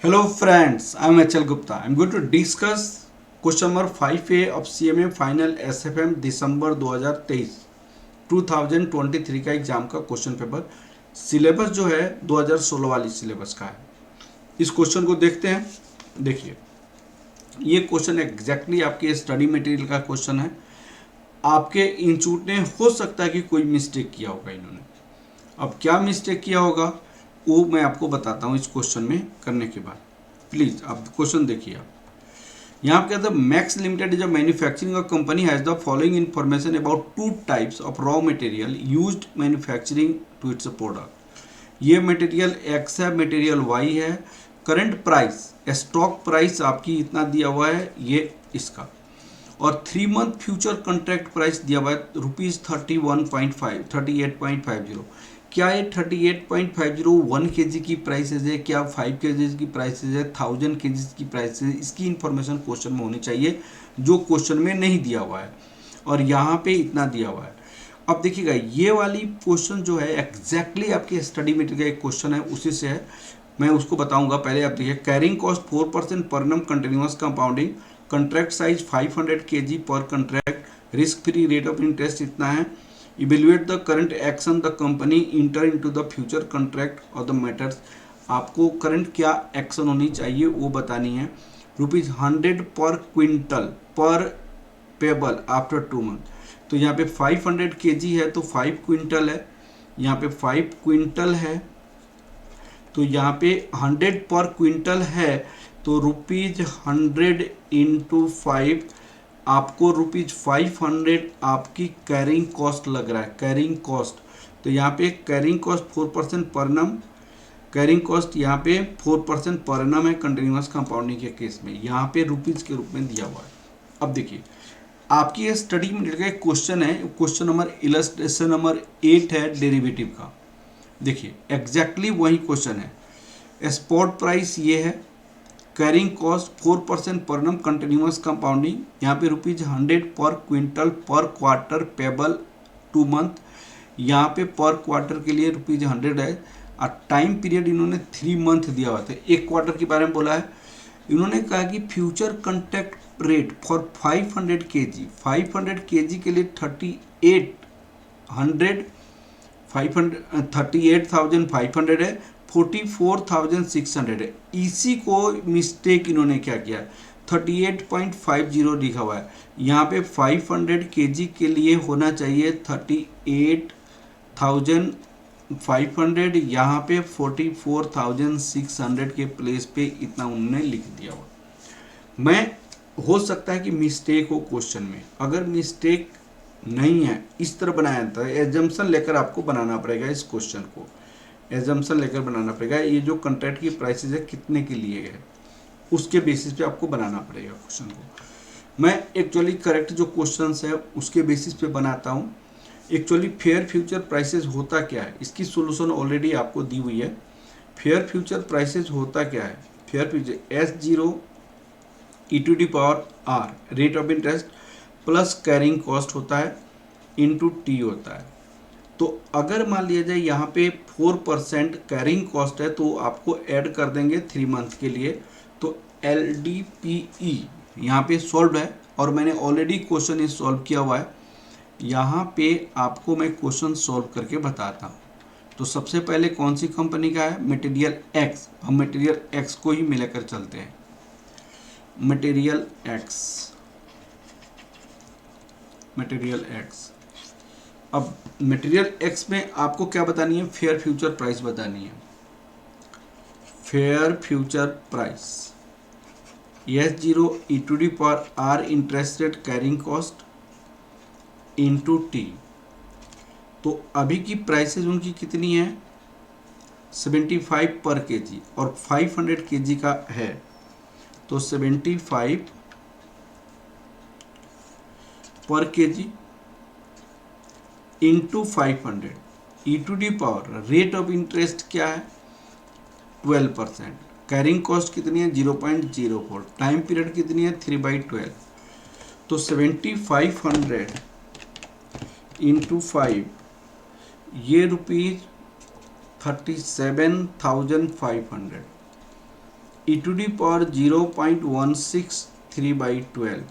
Hello friends, I am HL Gupta. I am going to discuss question number 5A of CMA Final SFM दिसंबर 2023 2023 का exam का question paper. Syllabus जो है 2016 वाली syllabus का है। इस क्वेश्चन को देखते हैं। देखिए, ये क्वेश्चन एग्जैक्टली आपके स्टडी मटेरियल का क्वेश्चन है। आपके इंस्टीट्यूट ने हो सकता है कि कोई मिस्टेक किया होगा इन्होंने। अब क्या मिस्टेक किया होगा वो मैं आपको बताता हूँ इस क्वेश्चन में करने के बाद। प्लीज आप क्वेश्चन देखिए। आप यहाँ पे कहते हैं Max limited is a manufacturing company has the following information about two types of raw material used manufacturing to its product. ये मटेरियल एक्स है, मटेरियल वाई है। करंट प्राइस, स्टॉक प्राइस आपकी इतना दिया हुआ है ये इसका, और 3 मंथ फ्यूचर कॉन्ट्रैक्ट प्राइस दिया हुआ है ₹38.50। क्या ये 38.50 1 kg की प्राइसेज है, क्या 5 kg की प्राइसेज है, 1000 kg की प्राइसेज, इसकी इंफॉर्मेशन क्वेश्चन में होनी चाहिए जो क्वेश्चन में नहीं दिया हुआ है, और यहाँ पे इतना दिया हुआ है। अब देखिएगा ये वाली क्वेश्चन जो है एग्जैक्टली आपके स्टडी मटेरियल का एक क्वेश्चन है, उसी से है, मैं उसको बताऊंगा। पहले आप देखिए, carrying cost 4% per annum continuous compounding, contract size 500 kg per contract, risk free rate of interest इतना है, evaluate the current action the company enter into the future contract और द मैटर्स। आपको करंट क्या एक्शन होनी चाहिए वो बतानी है। ₹100 पर क्विंटल पर पेबल आफ्टर 2 मंथ। तो यहाँ पे 500 kg है तो 5 क्विंटल है, यहाँ पे 5 क्विंटल है, तो यहाँ पे 100 पर क्विंटल है, तो ₹100 इंटू 5, आपको ₹500 आपकी कैरिंग कॉस्ट लग रहा है। कैरिंग कॉस्ट, तो यहाँ पे कैरिंग कॉस्ट 4% पर नम, कैरिंग कॉस्ट यहाँ पे 4% पर नम है कंटिन्यूअस कंपाउंडिंग के केस में, यहाँ पे रुपीज के रूप में दिया हुआ है। अब देखिए, आपकी ये स्टडी मटेरियल का एक क्वेश्चन है, क्वेश्चन नंबर इलस्ट्रेशन नंबर 8 है डेरिवेटिव का। देखिए एग्जैक्टली वही क्वेश्चन है। स्पॉट प्राइस ये है, carrying cost 4% per annum continuous compounding, यहाँ पे ₹100 पर क्विंटल पर क्वार्टर पेबल 2 मंथ, यहाँ पे पर क्वार्टर के लिए ₹100 है, और टाइम पीरियड इन्होंने 3 मंथ दिया हुआ था। एक क्वार्टर के बारे में बोला है। इन्होंने कहा कि future contract rate for 500 kg, 500 kg के लिए 38,500 है, 44,600 है। इसी को मिस्टेक इन्होंने क्या किया, 38.50 लिखा हुआ है, यहाँ पे 500 kg के लिए होना चाहिए 38,500, यहाँ पे 44,600 के प्लेस पे इतना उन्होंने लिख दिया हुआ। मैं हो सकता है कि मिस्टेक हो क्वेश्चन में, अगर मिस्टेक नहीं है इस तरह बनाया था, एजम्पशन लेकर आपको बनाना पड़ेगा। इस क्वेश्चन को एजम्पशन लेकर बनाना पड़ेगा। ये जो कॉन्ट्रैक्ट की प्राइसेस है कितने के लिए है उसके बेसिस पे आपको बनाना पड़ेगा क्वेश्चन को। मैं एक्चुअली करेक्ट जो क्वेश्चंस है उसके बेसिस पे बनाता हूँ। एक्चुअली फेयर फ्यूचर प्राइसेस होता क्या है, इसकी सोल्यूशन ऑलरेडी आपको दी हुई है। फेयर फ्यूचर प्राइसेस होता क्या है, fair future S0 e⁻r rate of interest plus carrying cost होता है इंटू T होता है। तो अगर मान लिया जाए यहाँ पे 4% कैरिंग कॉस्ट है तो आपको ऐड कर देंगे 3 मंथ के लिए, तो LDPE यहाँ पे सॉल्व है, और मैंने ऑलरेडी क्वेश्चन ये सॉल्व किया हुआ है। यहाँ पे आपको मैं क्वेश्चन सॉल्व करके बताता हूँ। तो सबसे पहले कौन सी कंपनी का है, मटेरियल एक्स, हम मटेरियल एक्स को ही मिलाकर चलते हैं। Material x, material x. अब मटेरियल एक्स में आपको क्या बतानी है, फेयर फ्यूचर प्राइस बतानी है। Fair future price S0 e⁻r interest rate carrying cost into T। तो अभी की प्राइसेस उनकी कितनी है, 75 पर kg, और 500 kg का है, तो 75 पर kg into 500 e⁻, rate of interest क्या है 12%, कैरिंग कॉस्ट कितनी है 0.04, टाइम पीरियड कितनी है 3/12, तो 7500 इंटू 5, ये ₹37,500, e टू दी पावर 0.163/12,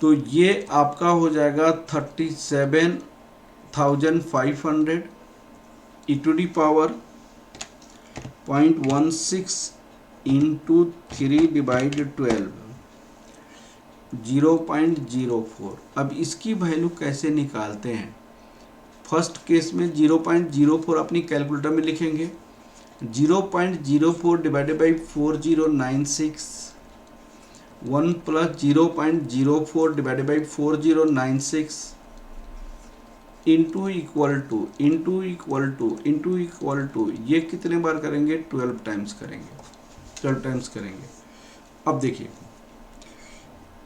तो ये आपका हो जाएगा 37,500 e to the power 0.16 into 3/12 0.04। अब इसकी वैल्यू कैसे निकालते हैं? फर्स्ट केस में 0.04 अपनी कैलकुलेटर में लिखेंगे। 0.04 divided by 4096, 1 plus 0.04 divided by 4096 into equal to ये कितने बार करेंगे? 12 टाइम्स करेंगे। अब देखिए,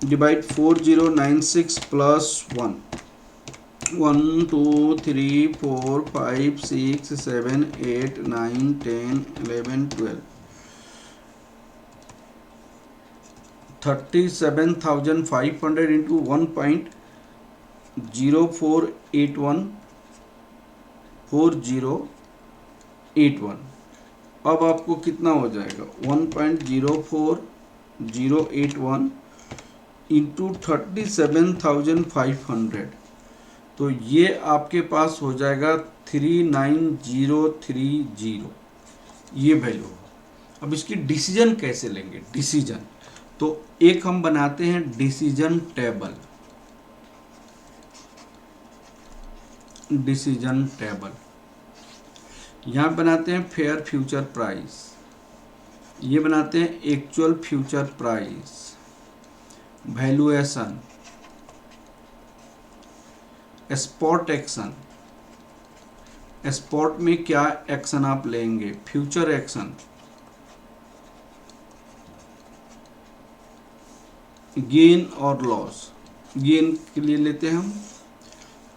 डिवाइड 4096 प्लस 1 1 2 3 4 5 6 7 8 9 10 11 12 37,500 इंटू 1.04814081। अब आपको कितना हो जाएगा? 1.04081 इंटू 37,500, तो ये आपके पास हो जाएगा 39030, ये वैल्यू। अब इसकी डिसीजन कैसे लेंगे? डिसीजन तो एक हम बनाते हैं डिसीजन टेबल। यहाँ बनाते हैं फेयर फ्यूचर प्राइस, ये बनाते हैं actual future price, valuation, spot action. Spot में क्या एक्शन आप लेंगे? फ्यूचर एक्शन, गेन और लॉस। गेन के लिए लेते हैं हम।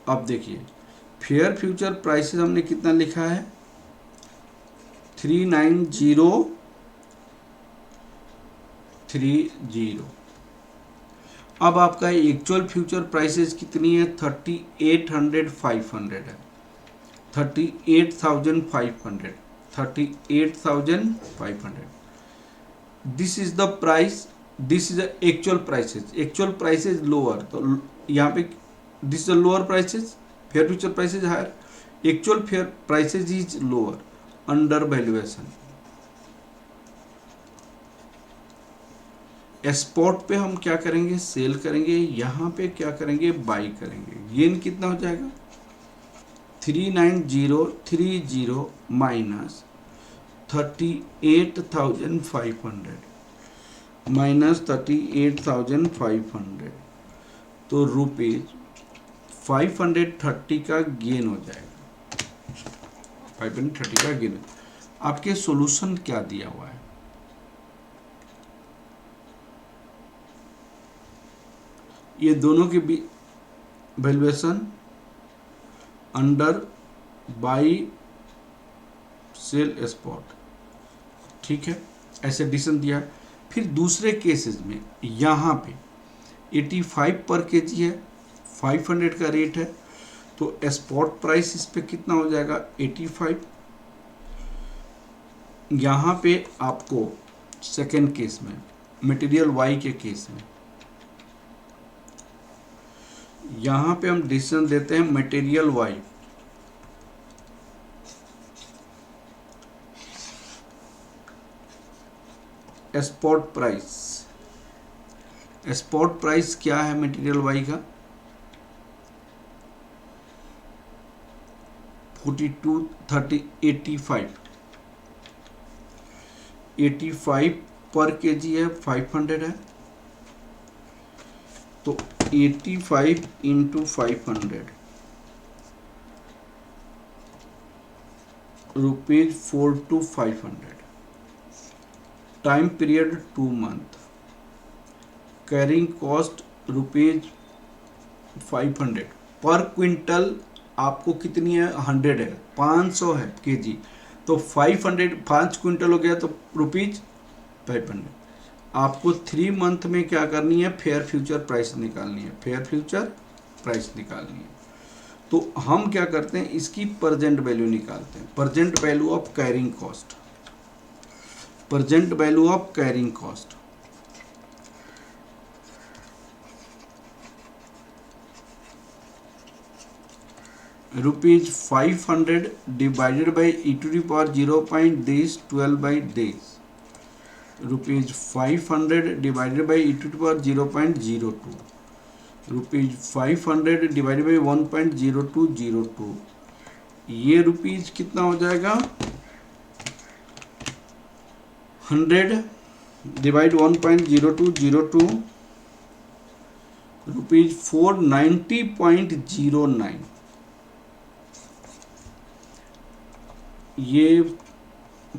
अब देखिए, फेयर फ्यूचर प्राइसेस हमने कितना लिखा है? 39030। अब आपका एक्चुअल फ्यूचर प्राइसेस कितनी है? 38,500 है। 38,500। This is the price, this is actual prices. Actual prices lower, तो यहाँ पे this is lower prices, fair future prices higher, actual fair prices is lower, undervaluation. Spot पे हम क्या करेंगे? सेल करेंगे। यहाँ पे क्या करेंगे? बाई करेंगे। गेन कितना हो जाएगा? 39030 माइनस 38,500 तो रुपीज 530 का गेन हो जाएगा। 530 का गेन। आपके सॉल्यूशन क्या दिया हुआ है? ये दोनों के बीच valuation under buy sell spot, ठीक है, ऐसे डिसीजन दिया है। फिर दूसरे केसेस में यहाँ पे 85 पर केजी है, 500 का रेट है, तो स्पॉट प्राइस इस पे कितना हो जाएगा? 85। यहाँ पे आपको सेकेंड केस में मटेरियल वाई के केस में यहाँ पे हम डिसीजन देते हैं मटेरियल वाई। स्पॉट प्राइस क्या है मटेरियल वाई का? 85 पर केजी है, 500 है, तो 85 into 500 rupees 4,500। Time period 2 month. Carrying cost rupees 500 पर क्विंटल। आपको कितनी है? 100 है, 500 है केजी, तो 500 5 क्विंटल हो गया, तो रुपीज 500। आपको 3 मंथ में क्या करनी है? फेयर फ्यूचर प्राइस निकालनी है। तो हम क्या करते हैं? इसकी प्रेजेंट वैल्यू निकालते हैं, present value of carrying cost. Present value of carrying cost, ₹500 divided by e to the power 0.12 by days, ₹500 divided by e to the power 0.02, ₹500 divided by 1.0202, ये रुपीज कितना हो जाएगा, 100 डिवाइड 1.0202, ₹490.09, ये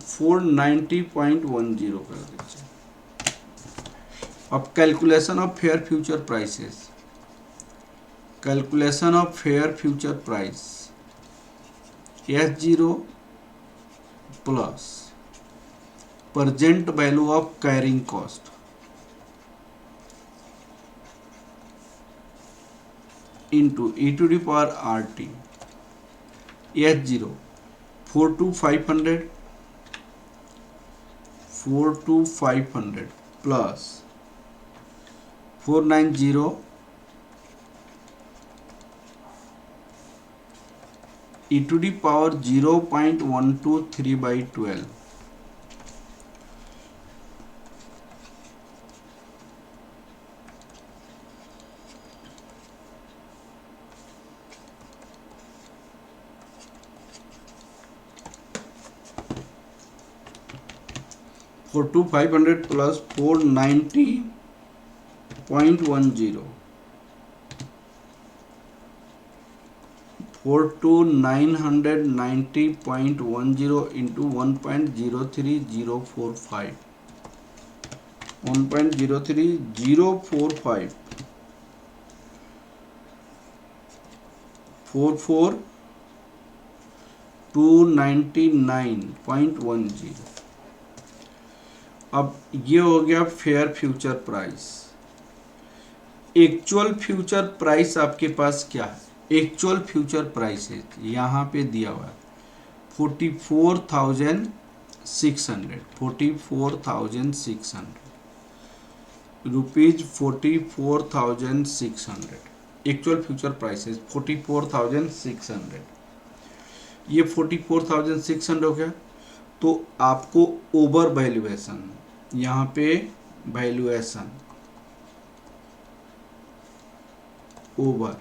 490.10 कर दीजिए। अब calculation of fair future prices, calculation of fair future price S0 plus present value of carrying cost into e to the power RT, S0 42500 plus 490 e to the power 0.123 by 12, $42500 plus 490.10, 42990.10 into 1.03045, 1.03045, 44299.10। अब ये हो गया fair future price. Actual future price आपके पास क्या है, actual future price है यहाँ पे दिया हुआ है 44,600, 44,600 रुपीज, 44,600 एक्चुअल फ्यूचर प्राइस है 44,600। ये 44,600 हो गया। तो आपको ओवर वैल्यूएशन, यहाँ पे valuation over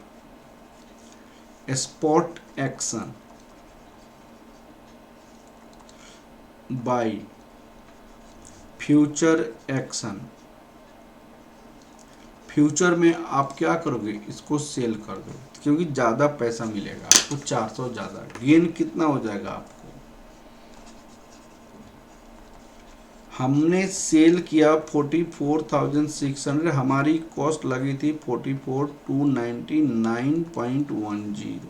spot action by future action, future में आप क्या करोगे, इसको सेल कर दो क्योंकि ज़्यादा पैसा मिलेगा आपको, 400 ज़्यादा, गेन कितना हो जाएगा आपको। हमने सेल किया 44,600, हमारी कॉस्ट लगी थी 44,299.10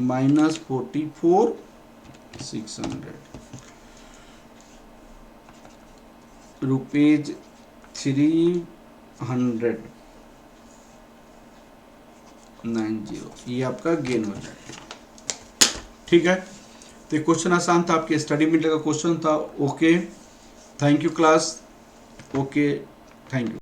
माइनस 44,600 रुपीज 390, ये आपका गेन हो जाएगा। ठीक है, तो क्वेश्चन आसान था, आपके स्टडी मिनट का क्वेश्चन था। Okay, thank you class, okay, thank you.